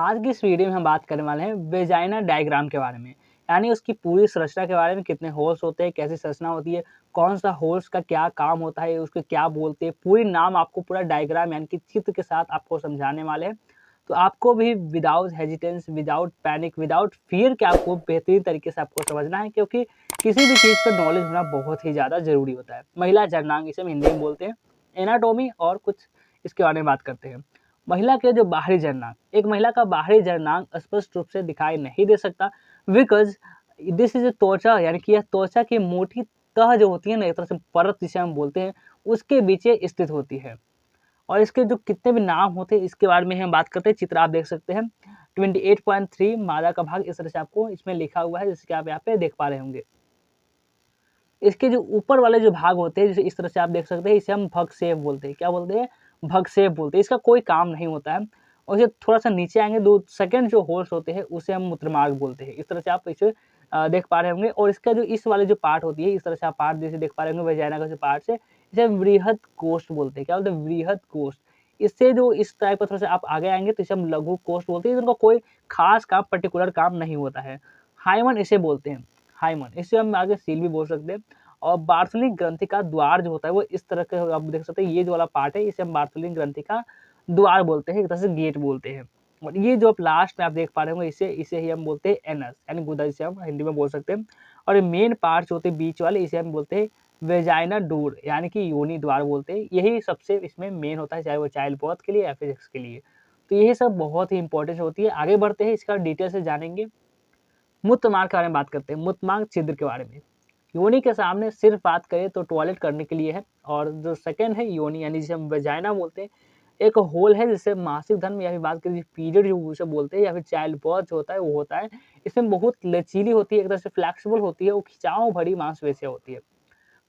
आज की इस वीडियो में हम बात करने वाले हैं वेजाइना डायग्राम के बारे में, यानी उसकी पूरी संरचना के बारे में। कितने होल्स होते हैं, कैसी संरचना होती है, कौन सा होल्स का क्या काम होता है, उसको क्या बोलते हैं, पूरी नाम आपको पूरा डायग्राम यानी कि चित्र के साथ आपको समझाने वाले हैं। तो आपको भी without hesitance, without panic, without fear के आपको बेहतरीन तरीके से आपको समझना है, क्योंकि किसी भी चीज़ का नॉलेज होना बहुत ही ज़्यादा ज़रूरी होता है। महिला जननांग इसे हम हिंदी में बोलते हैं, एनाटॉमी और कुछ इसके बारे में बात करते हैं। महिला के जो बाहरी जननांग, एक महिला का बाहरी जननांग स्पष्ट रूप से दिखाई नहीं दे सकता, बिकॉज दिस इज त्वचा, यानी कि यह त्वचा की मोटी तह जो होती है ना, एक तरह से परत जिसे हम बोलते हैं, उसके बीच ये स्थित होती है। और इसके जो कितने भी नाम होते हैं इसके बारे में हम बात करते हैं। चित्र आप देख सकते हैं 28.3 मादा का भाग इस तरह से आपको इसमें लिखा हुआ है, जैसे कि आप यहाँ पे देख पा रहे होंगे। इसके जो ऊपर वाले जो भाग होते हैं, जैसे इस तरह से आप देख सकते हैं, इसे हम भग सेफ बोलते हैं। क्या बोलते हैं? भग सेफ बोलते हैं। इसका कोई काम नहीं होता है। और इसे थोड़ा सा नीचे आएंगे, 2 सेकंड जो होल्स होते हैं उसे हम मूत्रमार्ग बोलते हैं। इस तरह से आप इसे देख पा रहे होंगे। और इसका जो इस वाले जो पार्ट होती है, इस तरह से आप पार्ट जैसे देख पा रहे होंगे वेजाइना का जो पार्ट से, इसे हम वृहद कोष्ठ बोलते हैं। क्या बोलते हैं? वृहद कोष्ठ। इससे जो इस टाइप का थोड़ा सा आप आगे आएंगे तो इसे हम लघु कोष्ठ बोलते हैं। इनका कोई खास काम, पर्टिकुलर काम नहीं होता है। हाइमन इसे बोलते हैं, हाइमन। इसे हम आगे सील भी बोल सकते हैं। और बार्थोलिन ग्रंथि का द्वार जो होता है वो इस तरह के आप देख सकते हैं। ये जो वाला पार्ट है इसे हम बार्थोलिन ग्रंथि का द्वार बोलते हैं, एक तरह से गेट बोलते हैं। और ये जो आप लास्ट में आप देख पा रहे होंगे, इसे इसे ही हम बोलते हैं एनस, यानी गुदा, जिसे हम हिंदी में बोल सकते हैं। और ये मेन पार्ट जो होते हैं बीच वाले, इसे हम बोलते हैं वेजाइना डोर, यानी कि योनि द्वार बोलते हैं। यही सबसे इसमें मेन होता है, चाहे वो चाइल्ड बर्थ के लिए या फिर सेक्स के लिए। तो यही सब बहुत ही इंपॉर्टेंट होती है। आगे बढ़ते हैं, इसका डिटेल से जानेंगे। मूत्र मार्ग के बारे में बात करते हैं, मूत्र मार्ग छिद्र के बारे में। योनि के सामने सिर्फ बात करें तो टॉयलेट करने के लिए है। और जो सेकंड है योनि, यानी जिसे हम वेजाइना बोलते हैं, एक होल है जिससे मासिक धर्म या फिर बात करें पीरियड जो उसे बोलते हैं, या फिर चाइल्ड बर्थ जो होता है वो होता है। इसमें बहुत लचीली होती है, एक तरह से फ्लेक्सिबल होती है, वो खिंचाव भरी मांसपेशियां होती है।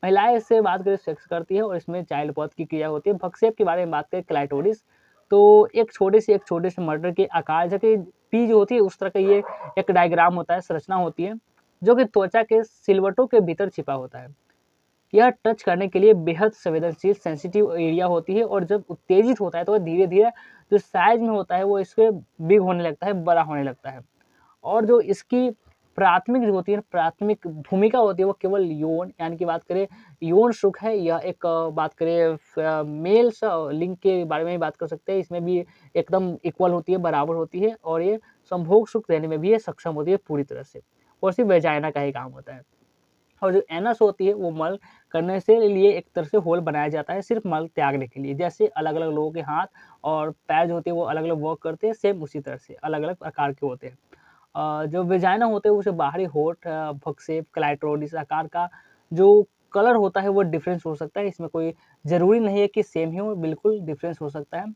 महिलाएं इससे बात करें सेक्स करती है और इसमें चाइल्ड बर्थ की क्रिया होती है। भक्षेप के बारे में बात करें, क्लाइटोरिस, तो एक छोटे से मर्डर के आकार, जबकि पी जो होती है उस तरह का ये एक डायग्राम होता है, संरचना होती है, जो कि त्वचा के सिलवटों के भीतर छिपा होता है। यह टच करने के लिए बेहद संवेदनशील, सेंसिटिव एरिया होती है। और जब उत्तेजित होता है तो धीरे धीरे जो साइज में होता है वो इसके बिग होने लगता है, बड़ा होने लगता है। और जो इसकी प्राथमिक जो होती है, प्राथमिक भूमिका होती है, वो केवल यौन, यानी कि बात करें यौन सुख है, या एक बात करें मेल्स लिंग के बारे में बात कर सकते हैं। इसमें भी एकदम इक्वल होती है, बराबर होती है। और ये संभोग सुख देने में भी ये सक्षम होती है पूरी तरह से। और सिर्फ वेजाइना का ही काम होता है। और जो एनस होती है वो मल करने से लिए एक तरह से होल बनाया जाता है, सिर्फ मल त्यागने के लिए। जैसे अलग अलग लोगों के हाथ और पैर जो होते हैं वो अलग अलग वर्क करते हैं, सेम उसी तरह से अलग अलग आकार के होते हैं। जो वेजाइना होते हैं उसे बाहरी होठ, भक्षेप, क्लाइटोरिस आकार का जो कलर होता है वो डिफरेंस हो सकता है। इसमें कोई ज़रूरी नहीं है कि सेम ही हो, बिल्कुल डिफरेंस हो सकता है।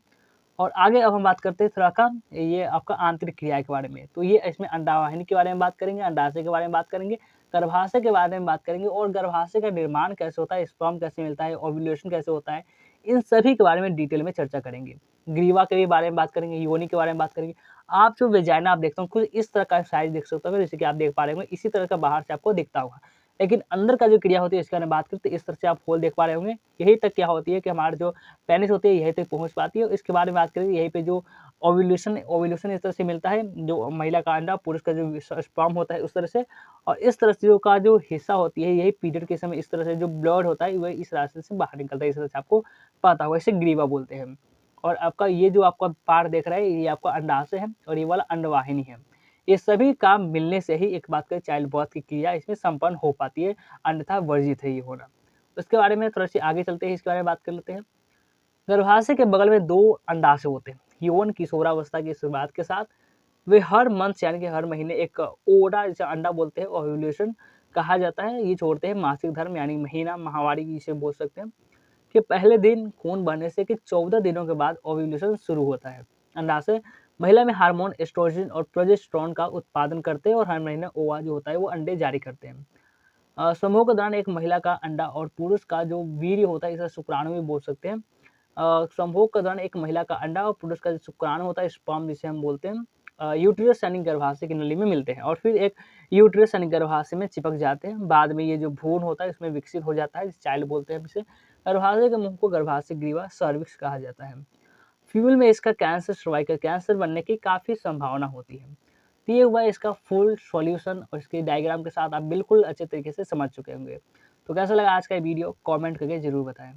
और आगे अब हम बात करते हैं थोड़ा का ये आपका आंतरिक क्रिया के बारे में। तो ये इसमें अंडावाहिनी के बारे में बात करेंगे, अंडाशय के बारे में बात करेंगे, गर्भाशय के बारे में बात करेंगे, और गर्भाशय का निर्माण कैसे होता है, स्पर्म कैसे मिलता है, ओव्यूलेशन कैसे होता है, इन सभी के बारे में डिटेल में चर्चा करेंगे। ग्रीवा के भी बारे में बात करेंगे, योनि के बारे में बात करेंगे। आप जो वेजाइना आप देखते हो कुछ इस तरह का साइज देख सकते हो, जैसे कि आप देख पा रहे होंगे, इसी तरह का बाहर से आपको दिखता होगा। लेकिन अंदर का जो क्रिया होती है इसके बारे में बात करते हैं, इस तरह से आप होल देख पा रहे होंगे। यही तक क्या होती है कि हमारे जो पेनिस होती है यहीं तक पहुंच पाती है। इसके बारे में बात करें, यहीं पे जो ओव्यूलेशन ओव्यूलेशन इस तरह से मिलता है, जो महिला का अंडा, पुरुष का जो स्पर्म होता है उस तरह से। और इस तरह से जो का जो हिस्सा होती है, यही पीरियड के समय इस तरह से जो ब्लड होता है वह इस रास्ते से बाहर निकलता है। इस तरह से आपको पता होगा, इसे ग्रीवा बोलते हैं। और आपका ये जो आपका पार्ट देख रहा है ये आपका अंडाशय है, और ये वाला अंडवाहिनी है। ये सभी काम मिलने से ही एक बात करें चाइल्ड बर्थ की क्रिया इसमें संपन्न हो पाती है, अन्यथा वर्जित है ये होना। उसके बारे में थोड़ा सी आगे चलते हैं, इसके बारे में बात कर लेते हैं। गर्भाशय के बगल में 2 अंडाशय होते हैं। यौन किशोरावस्था की शुरुआत के साथ वे हर मंथ यानी कि हर महीने एक ओवड़ा, जिसे अंडा बोलते हैं, ओव्यूलेशन कहा जाता है, ये छोड़ते हैं। मासिक धर्म यानी महीना, माहवारी जिसे बोल सकते हैं, कि पहले दिन खून बहने से कि 14 दिनों के बाद ओव्यूलेशन शुरू होता है। अंडाशय महिला में हार्मोन एस्ट्रोजन और प्रोजेस्टेरोन का उत्पादन करते हैं, और हर महीने ओवा जो होता है वो अंडे जारी करते हैं। समूह के दौरान एक महिला का अंडा और पुरुष का जो वीर्य होता है, इसे शुक्राणु भी बोल सकते हैं। संभोग के दौरान एक महिला का अंडा और पुरुष का जो शुक्राणु होता है, स्पर्म जिसे हम बोलते हैं, यूट्रस यानी गर्भाशय की नली में मिलते हैं, और फिर एक यूट्रस यानी गर्भाशय में चिपक जाते हैं। बाद में ये जो भ्रूण होता है इसमें विकसित हो जाता है, चाइल्ड बोलते हैं इसे। गर्भाशय के मुख को गर्भाशय ग्रीवा सर्विक्स कहा जाता है। फीमेल में इसका कैंसर, सर्वाइकल कैंसर बनने की काफ़ी संभावना होती है। तो ये हुआ इसका फुल सॉल्यूशन और इसके डायग्राम के साथ आप बिल्कुल अच्छे तरीके से समझ चुके होंगे। तो कैसा लगा आज का ये वीडियो? कमेंट करके ज़रूर बताएँ।